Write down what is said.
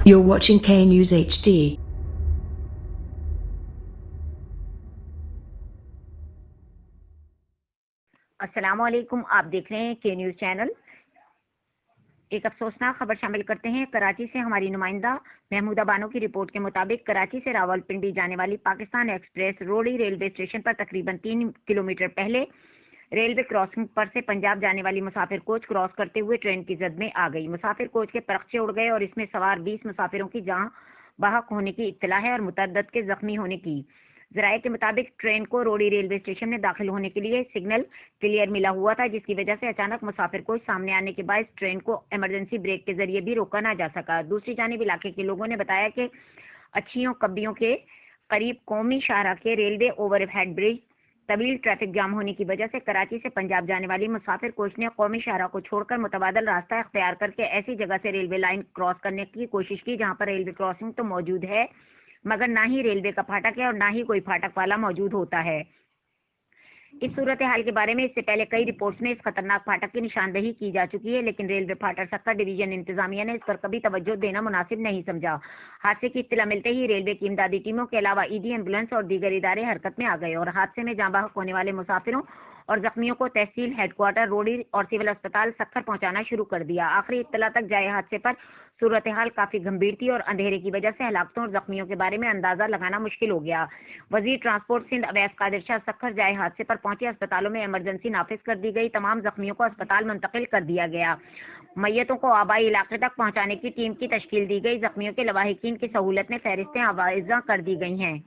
You're watching K News HD. السلام علیکم، آپ دیکھ رہے ہیں کے نیوز چینل۔ ایک افسوسناک خبر شامل کرتے ہیں۔ کراچی سے ہماری نمائندہ محمودہ بانو کی رپورٹ کے مطابق کراچی سے راولپنڈی جانے والی پاکستان ایکسپریس روڑی ریلوے اسٹیشن پر تقریباً 3 کلومیٹر پہلے ریلوے کراسنگ پر سے پنجاب جانے والی مسافر کوچ کراس کرتے ہوئے ٹرین کی زد میں آ گئی۔ مسافر کوچ کے پرخچے اڑ گئے اور اس میں سوار 20 مسافروں کی جاں بحق ہونے کی اطلاع ہے اور متعدد کے زخمی ہونے کی۔ ذرائع کے مطابق ٹرین کو روڑی ریلوے اسٹیشن میں داخل ہونے کے لیے سگنل کلیئر ملا ہوا تھا، جس کی وجہ سے اچانک مسافر کوچ سامنے آنے کے باعث ٹرین کو ایمرجنسی بریک کے ذریعے بھی روکا نہ جا سکا۔ دوسری جانب علاقے کے لوگوں نے بتایا کہ اچھیوں کبیوں کے قریب قومی شاہراہ کے ریلوے اوور ہیڈ برج طویل ٹریفک جام ہونے کی وجہ سے کراچی سے پنجاب جانے والی مسافر کوچ نے قومی شاہراہ کو چھوڑ کر متبادل راستہ اختیار کر کے ایسی جگہ سے ریلوے لائن کراس کرنے کی کوشش کی جہاں پر ریلوے کراسنگ تو موجود ہے مگر نہ ہی ریلوے کا پھاٹک ہے اور نہ ہی کوئی پھاٹک والا موجود ہوتا ہے۔ اس صورتحال کے بارے میں اس سے پہلے کئی رپورٹس میں اس خطرناک پھاٹک کی نشاندہی کی جا چکی ہے، لیکن ریلوے پھاٹک سکر ڈویژن انتظامیہ نے اس پر کبھی توجہ دینا مناسب نہیں سمجھا۔ حادثے کی اطلاع ملتے ہی ریلوے کی امدادی ٹیموں کے علاوہ ایڈی ایمبولینس اور دیگر ادارے حرکت میں آ گئے اور حادثے میں جاں بحق ہونے والے مسافروں اور زخمیوں کو تحصیل ہیڈ کوارٹر روڑی اور سول اسپتال سکھر پہنچانا شروع کر دیا۔ آخری اطلاع تک جائے حادثے پر صورتحال کافی گمبھیر تھی اور اندھیرے کی وجہ سے ہلاکتوں اور زخمیوں کے بارے میں اندازہ لگانا مشکل ہو گیا۔ وزیر ٹرانسپورٹ سندھ اویس قادر شاہ سکھر جائے حادثے پر پہنچے، اسپتالوں میں ایمرجنسی نافذ کر دی گئی، تمام زخمیوں کو اسپتال منتقل کر دیا گیا، میتوں کو آبائی علاقے تک پہنچانے کی ٹیم کی تشکیل دی گئی، زخمیوں کے لواحقین کی سہولت میں فہرستیں آویزاں کر دی گئی ہیں۔